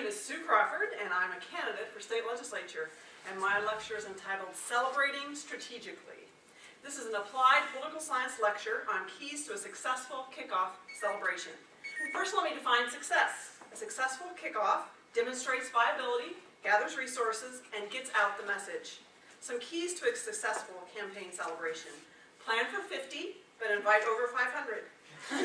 name is Sue Crawford, and I'm a candidate for state legislature, and my lecture is entitled Celebrating Strategically. This is an applied political science lecture on keys to a successful kickoff celebration. First, let me define success. A successful kickoff demonstrates viability, gathers resources, and gets out the message. Some keys to a successful campaign celebration. Plan for 50, but invite over 500.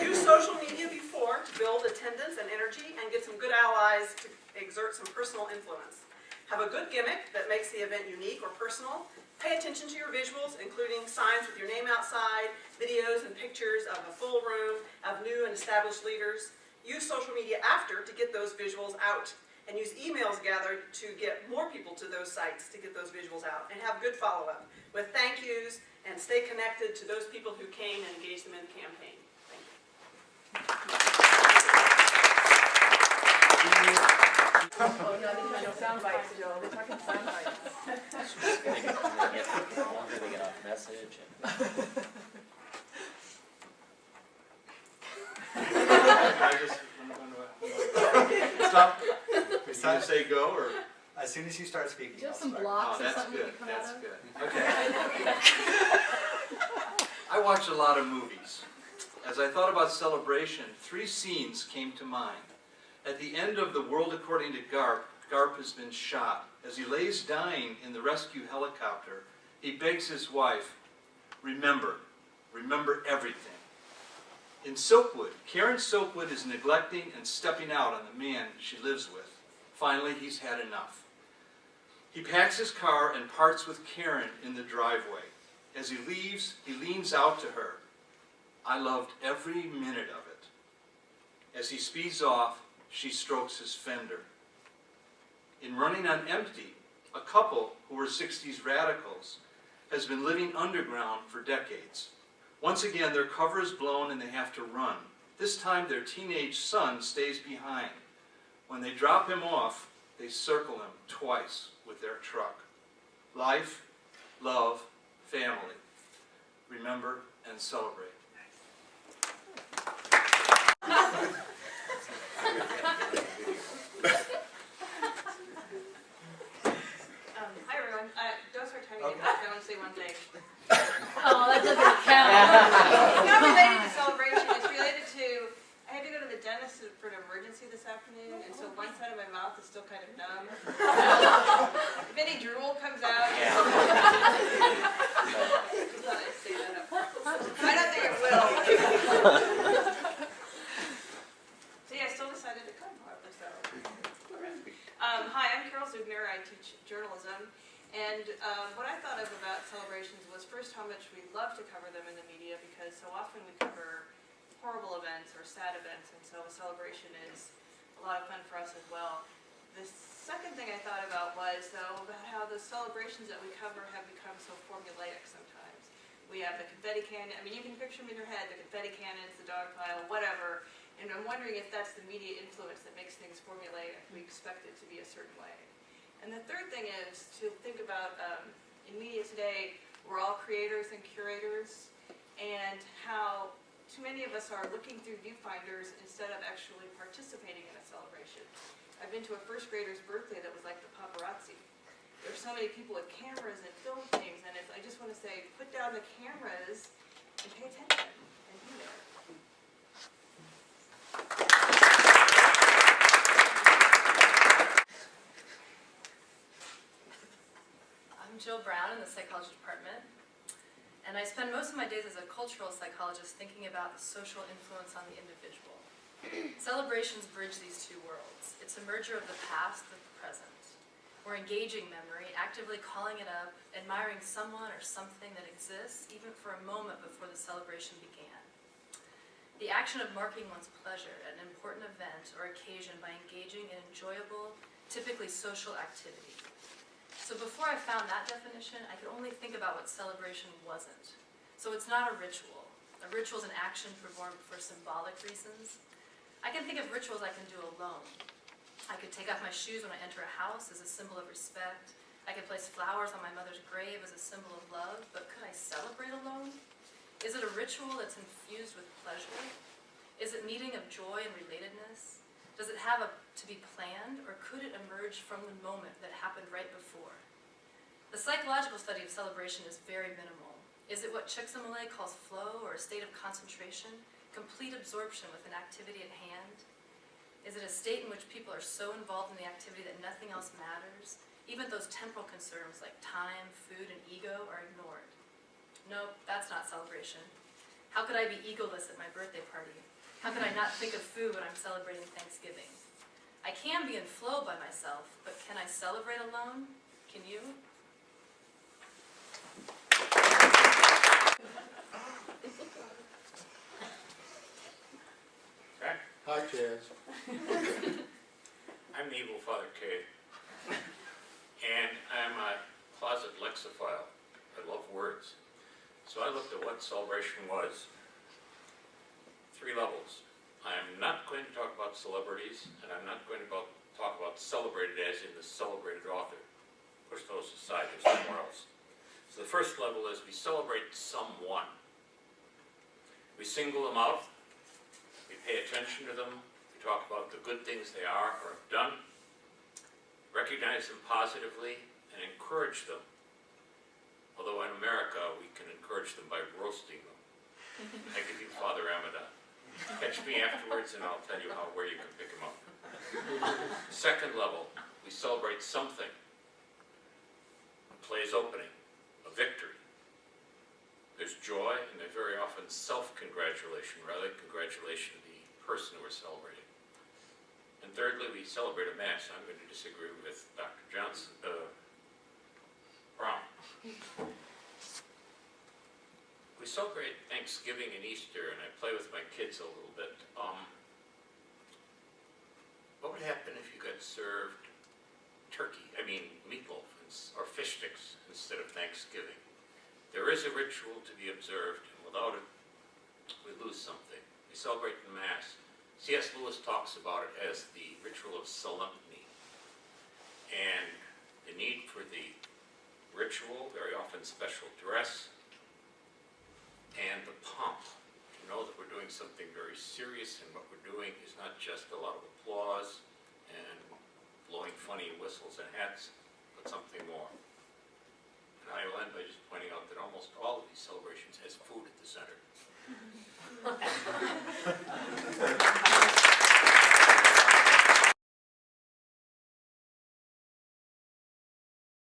Use social media before to build attendance and energy and get some good allies to exert some personal influence. Have a good gimmick that makes the event unique or personal. Pay attention to your visuals, including signs with your name outside, videos and pictures of a full room of new and established leaders. Use social media after to get those visuals out, and use emails gathered to get more people to those sites to get those visuals out, and have good follow-up with thank yous and stay connected to those people who came and engaged them in the campaign. Oh, no, these are no sound bites, Joe. They're talking sound bites. They get longer, they get off message. Stop. It's time to say go, or as soon as you start speaking. Do you have I'll some start. blocks or that's something good. you can come That's out of? good. Okay. I watch a lot of movies. As I thought about celebration, 3 scenes came to mind. At the end of The World According to Garp, Garp has been shot. As he lays dying in the rescue helicopter, he begs his wife, remember everything. In Silkwood, Karen Silkwood is neglecting and stepping out on the man she lives with. Finally, he's had enough. He packs his car and parts with Karen in the driveway. As he leaves, he leans out to her. I loved every minute of it. As he speeds off, she strokes his fender. In Running on Empty, a couple who were 60s radicals has been living underground for decades. Once again, their cover is blown and they have to run. This time, their teenage son stays behind. When they drop him off, they circle him twice with their truck. Life, love, family. Remember and celebrate. Hi everyone. Don't start timing me. I want to say one thing. Oh, that doesn't count. It's not related to celebration. It's related to, I had to go to the dentist for an emergency this afternoon, and so one side of my mouth is still kind of numb. If any drool comes out, I thought I'd say that up front. I don't think it will. So yeah, I still decided to come, however, so. Hi, I'm Zuegner. I teach journalism, and what I thought of about celebrations was first how much we love to cover them in the media, because so often we cover horrible events or sad events, and so a celebration is a lot of fun for us as well. The second thing I thought about was, though, about how the celebrations that we cover have become so formulaic sometimes. We have the confetti cannon. I mean, you can picture them in your head, the confetti cannons, the dog pile, whatever, and I'm wondering if that's the media influence that makes things formulaic. We expect it to be a certain way. And the third thing is to think about, in media today, we're all creators and curators, and how too many of us are looking through viewfinders instead of actually participating in a celebration. I've been to a first grader's birthday that was like the paparazzi. There's so many people with cameras and film things, and I just want to say, put down the cameras and pay attention and be there. I'm Jill Brown in the psychology department, and I spend most of my days as a cultural psychologist thinking about the social influence on the individual. Celebrations bridge these two worlds. It's a merger of the past with the present. We're engaging memory, actively calling it up, admiring someone or something that exists, even for a moment before the celebration began. The action of marking one's pleasure at an important event or occasion by engaging in enjoyable, typically social activity. So before I found that definition, I could only think about what celebration wasn't. So it's not a ritual. A ritual is an action performed for symbolic reasons. I can think of rituals I can do alone. I could take off my shoes when I enter a house as a symbol of respect. I could place flowers on my mother's grave as a symbol of love, but could I celebrate alone? Is it a ritual that's infused with pleasure? Is it meeting of joy and relatedness? Does it have to be planned, or could it emerge from the moment that happened right before? The psychological study of celebration is very minimal. Is it what Csikszentmihalyi calls flow, or a state of concentration, complete absorption with an activity at hand? Is it a state in which people are so involved in the activity that nothing else matters? Even those temporal concerns like time, food, and ego are ignored. No, that's not celebration. How could I be egoless at my birthday party? How could I not think of food when I'm celebrating Thanksgiving? I can be in flow by myself, but can I celebrate alone? Can you? Hi, Chaz. I'm the evil Father K. And I'm a closet lexophile. I love words. So I looked at what celebration was. 3 levels. I'm not going to talk about celebrities, and I'm not going to talk about celebrated as in the celebrated author. Push those aside, there's somewhere else. So the first level is we celebrate someone. We single them out. We pay attention to them. We talk about the good things they are or have done. Recognize them positively and encourage them. Although in America, we can encourage them by roasting them. I give you Father Ramadan. Catch me afterwards and I'll tell you where you can pick him up. Second level, we celebrate something. A play's opening, a victory. There's joy, and there's very often self-congratulation, rather than congratulation to the person we're celebrating. And thirdly, we celebrate a Mass. I'm going to disagree with Dr. Brown. We celebrate Thanksgiving and Easter, and I play with my kids a little bit. What would happen if you got served meatloaf or fish sticks instead of Thanksgiving? There is a ritual to be observed, and without it, we lose something. We celebrate the Mass. C.S. Lewis talks about it as the ritual of solemnity. And the need for the ritual, very often special dress, and the pomp. To know that we're doing something very serious, and what we're doing is not just a lot of applause and blowing funny whistles and hats, but something more. And I will end by just pointing out that almost all of these celebrations